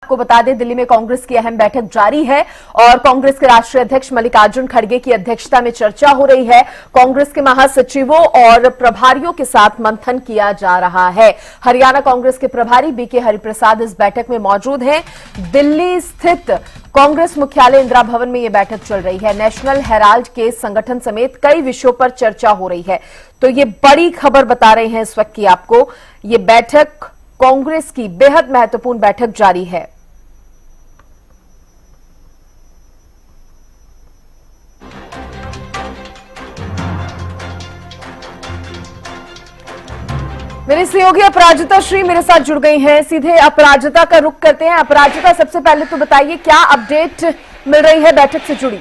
आपको बता दें, दिल्ली में कांग्रेस की अहम बैठक जारी है और कांग्रेस के राष्ट्रीय अध्यक्ष मल्लिकार्जुन खड़गे की अध्यक्षता में चर्चा हो रही है। कांग्रेस के महासचिवों और प्रभारियों के साथ मंथन किया जा रहा है। हरियाणा कांग्रेस के प्रभारी बीके हरिप्रसाद इस बैठक में मौजूद हैं। दिल्ली स्थित कांग्रेस मुख्यालय इंदिरा भवन में यह बैठक चल रही है। नेशनल हेराल्ड के संगठन समेत कई विषयों पर चर्चा हो रही है। तो ये बड़ी खबर बता रहे हैं इस वक्त की आपको, ये बैठक कांग्रेस की बेहद महत्वपूर्ण बैठक जारी है। मेरी सहयोगी अपराजिता श्री मेरे साथ जुड़ गई हैं। सीधे अपराजिता का रुख करते हैं। अपराजिता, सबसे पहले तो बताइए क्या अपडेट मिल रही है बैठक से जुड़ी?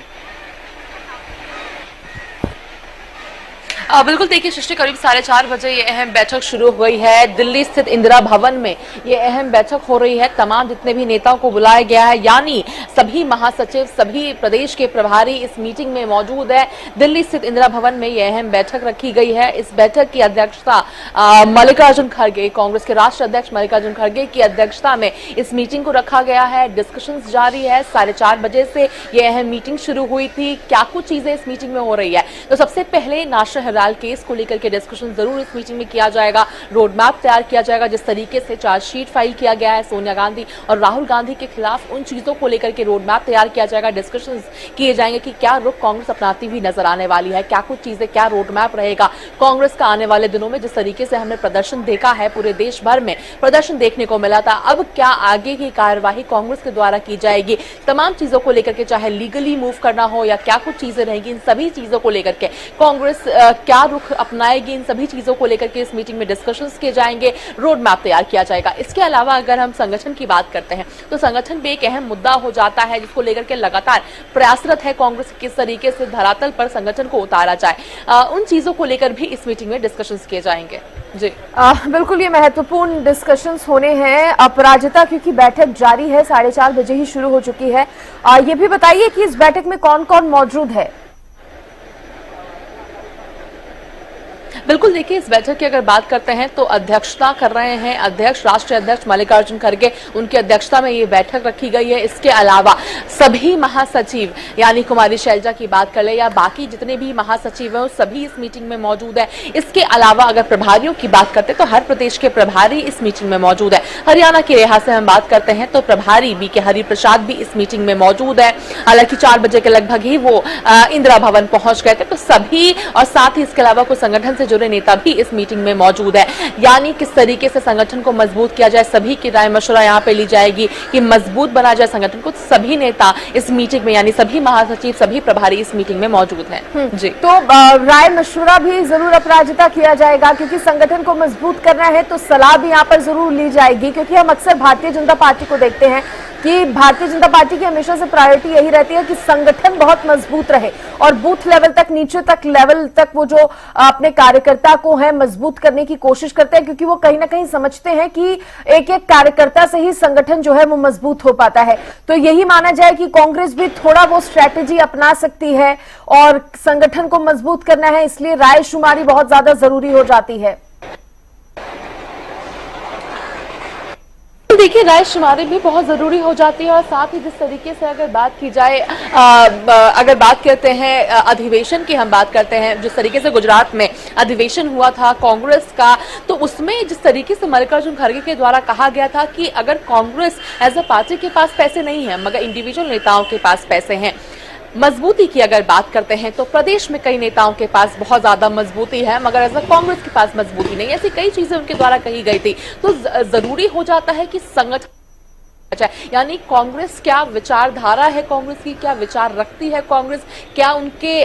बिल्कुल, देखिए सृष्टि, करीब 4:30 बजे ये अहम बैठक शुरू हुई है। दिल्ली स्थित इंदिरा भवन में ये अहम बैठक हो रही है। तमाम जितने भी नेताओं को बुलाया गया है, यानी सभी महासचिव, सभी प्रदेश के प्रभारी इस मीटिंग में मौजूद है। दिल्ली स्थित इंदिरा भवन में ये अहम बैठक रखी गई है। इस बैठक की अध्यक्षता मल्लिकार्जुन खड़गे, कांग्रेस के राष्ट्रीय अध्यक्ष मल्लिकार्जुन खड़गे की अध्यक्षता में इस मीटिंग को रखा गया है। डिस्कशन जारी है। 4:30 बजे से ये अहम मीटिंग शुरू हुई थी। क्या कुछ चीजें इस मीटिंग में हो रही है, तो सबसे पहले नेशनल केस को लेकर के डिस्कशन जरूर इस मीटिंग में किया जाएगा। रोड मैप तैयार किया जाएगा। जिस तरीके से चार्जशीट फाइल किया गया है सोनिया गांधी और राहुल गांधी के खिलाफ, उन चीजों को लेकर के रोड मैप तैयार किया जाएगा। डिस्कशन किए जाएंगे कि क्या रुख कांग्रेस अपनाती हुई नजर आने वाली है, क्या कुछ चीजें, क्या रोड मैप रहेगा कांग्रेस का आने वाले दिनों में। जिस तरीके से हमने प्रदर्शन देखा है, पूरे देश भर में प्रदर्शन देखने को मिला था, अब क्या आगे की कार्यवाही कांग्रेस के द्वारा की जाएगी, तमाम चीजों को लेकर के, चाहे लीगली मूव करना हो या क्या कुछ चीजें रहेंगी, इन सभी चीजों को लेकर के कांग्रेस क्या रुख अपनाएगी, इन सभी चीजों को लेकर के इस मीटिंग में डिस्कशंस किए जाएंगे। रोड मैप तैयार किया जाएगा। इसके अलावा अगर हम संगठन की बात करते हैं तो संगठन भी एक अहम मुद्दा हो जाता है, जिसको लेकर के लगातार प्रयासरत है कांग्रेस, किस तरीके से धरातल पर संगठन को उतारा जाए, उन चीजों को लेकर भी इस मीटिंग में डिस्कशंस किए जाएंगे। जी बिल्कुल, ये महत्वपूर्ण डिस्कशंस होने हैं अपराजिता, क्योंकि बैठक जारी है, 4:30 बजे ही शुरू हो चुकी है। ये भी बताइए कि इस बैठक में कौन कौन मौजूद है? बिल्कुल, देखिए इस बैठक की अगर बात करते हैं तो अध्यक्षता कर रहे हैं अध्यक्ष, राष्ट्रीय अध्यक्ष मल्लिकार्जुन खड़गे, उनकी अध्यक्षता में ये बैठक रखी गई है। इसके अलावा सभी महासचिव, यानी कुमारी शैलजा की बात कर ले या बाकी जितने भी महासचिव हैं, सभी इस मीटिंग में मौजूद है। इसके अलावा अगर प्रभारियों की बात करते हैं तो हर प्रदेश के प्रभारी इस मीटिंग में मौजूद है। हरियाणा के लिहाज से हम बात करते हैं तो प्रभारी बीके हरिप्रसाद भी इस मीटिंग में मौजूद है। हालांकि 4 बजे के लगभग ही वो इंदिरा भवन पहुंच गए थे। तो सभी, और साथ ही इसके अलावा कुछ संगठन से जुड़े नेता भी इस मीटिंग में मौजूद है। यानी किस तरीके से संगठन को मजबूत किया जाए, सभी की राय मशवरा यहाँ पे ली जाएगी कि मजबूत बना जाए संगठन को। सभी नेता इस मीटिंग में, यानी सभी महासचिव, सभी प्रभारी इस मीटिंग में मौजूद हैं। जी, तो राय मशवरा भी जरूर अपराजिता किया जाएगा, क्योंकि संगठन को मजबूत करना है तो सलाह भी यहाँ पर जरूर ली जाएगी। क्योंकि हम अक्सर भारतीय जनता पार्टी को देखते हैं कि भारतीय जनता पार्टी की हमेशा से प्रायोरिटी यही रहती है कि संगठन बहुत मजबूत रहे और बूथ लेवल तक, नीचे तक लेवल तक वो जो अपने कार्यकर्ता को है मजबूत करने की कोशिश करते हैं, क्योंकि वो कहीं ना कहीं समझते हैं कि एक एक कार्यकर्ता से ही संगठन जो है वो मजबूत हो पाता है। तो यही माना जाए कि कांग्रेस भी थोड़ा वो स्ट्रैटेजी अपना सकती है और संगठन को मजबूत करना है, इसलिए रायशुमारी बहुत ज्यादा जरूरी हो जाती है। देखिए रायशुमारी भी बहुत जरूरी हो जाती है और साथ ही जिस तरीके से अगर बात की जाए, अगर बात करते हैं अधिवेशन की, हम बात करते हैं जिस तरीके से गुजरात में अधिवेशन हुआ था कांग्रेस का, तो उसमें जिस तरीके से मल्लिकार्जुन खड़गे के द्वारा कहा गया था कि अगर कांग्रेस एज अ पार्टी के पास पैसे नहीं है मगर इंडिविजुअल नेताओं के पास पैसे हैं। मजबूती की अगर बात करते हैं तो प्रदेश में कई नेताओं के पास बहुत ज्यादा मजबूती है मगर ऐसा कांग्रेस के पास मजबूती नहीं, ऐसी कई चीजें उनके द्वारा कही गई थी। तो जरूरी हो जाता है कि संगठन, यानी कांग्रेस क्या विचारधारा है, कांग्रेस की क्या विचार रखती है कांग्रेस, क्या उनके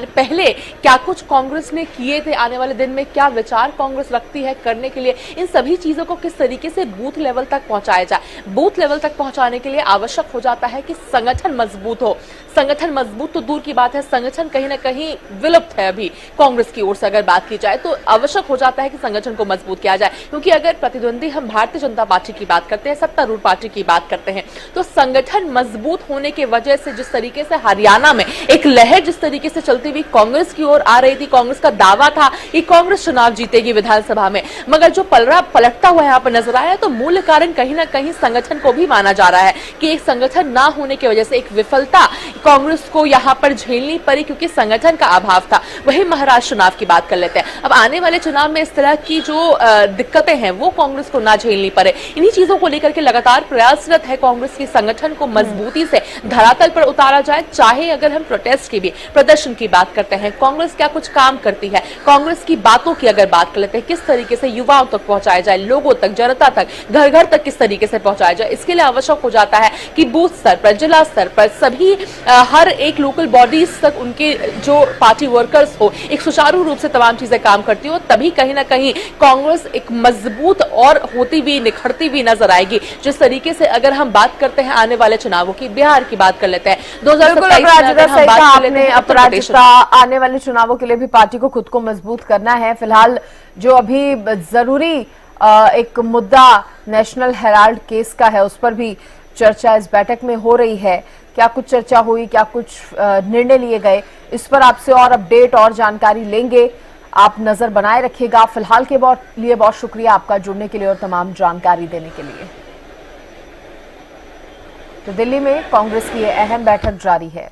पहले क्या कुछ कांग्रेस ने किए थे, आने वाले दिन में क्या विचार कांग्रेस रखती है करने के लिए, इन सभी चीजों को किस तरीके से बूथ लेवल तक पहुंचाया जाए। बूथ लेवल तक पहुंचाने के लिए आवश्यक हो जाता है कि संगठन मजबूत हो। संगठन मजबूत तो दूर की बात है, संगठन कहीं ना कहीं विलुप्त है अभी कांग्रेस की ओर से अगर बात की जाए, तो आवश्यक हो जाता है कि संगठन को मजबूत किया जाए। क्योंकि अगर प्रतिद्वंदी हम भारतीय जनता पार्टी की बात करते हैं, सत्तारूढ़ पार्टी पार्टी की बात करते हैं तो संगठन मजबूत होने की वजह से जिस तरीके से हरियाणा में एक लहर जिस तरीके से चलती हुई कांग्रेस की ओर आ रही थी, कांग्रेस का दावा था कि कांग्रेस चुनाव जीतेगी विधानसभा में, मगर जो पलटता हुआ यहाँ पर नजर आया तो मूल कारण कहीं ना कहीं संगठन को भी माना जा रहा है कि एक संगठन ना होने की वजह से एक विफलता कांग्रेस को यहाँ पर झेलनी पड़ी क्योंकि संगठन का अभाव था। वही महाराष्ट्र चुनाव की बात कर लेते हैं। अब आने वाले चुनाव में इस तरह की जो दिक्कतें हैं वो कांग्रेस को ना झेलनी पड़े, इन्हीं चीजों को लेकर के लगातार प्रयासरत है कांग्रेस की संगठन को मजबूती से धरातल पर उतारा जाए। चाहे अगर हम प्रोटेस्ट की भी प्रदर्शन की बात करते हैं, कांग्रेस क्या कुछ काम करती है, कांग्रेस की बातों की अगर बात कर लेते हैं, किस तरीके से युवाओं तक पहुंचाया जाए, लोगों तक, जनता तक, घर घर तक किस तरीके से पहुंचाया जाए, इसके लिए आवश्यक हो जाता है कि बूथ स्तर पर, जिला स्तर पर सभी हर एक लोकल बॉडीज तक उनके जो पार्टी वर्कर्स हो एक सुचारू रूप से तमाम चीजें काम करती हो, तभी कहीं ना कहीं कांग्रेस एक मजबूत और होती हुई निखरती हुई नजर आएगी। जिस तरीके से अगर हम बात करते हैं आने वाले चुनावों की, बिहार की बात कर लेते हैं, 2027 अपराजिता आने वाले चुनावों के लिए भी पार्टी को खुद को मजबूत करना है। फिलहाल जो अभी जरूरी एक मुद्दा नेशनल हेराल्ड केस का है, उस पर भी चर्चा इस बैठक में हो रही है। क्या कुछ चर्चा हुई, क्या कुछ निर्णय लिए गए, इस पर आपसे और अपडेट और जानकारी लेंगे। आप नजर बनाए रखिएगा। फिलहाल के लिए बहुत शुक्रिया आपका जुड़ने के लिए और तमाम जानकारी देने के लिए। तो दिल्ली में कांग्रेस की यह अहम बैठक जारी है।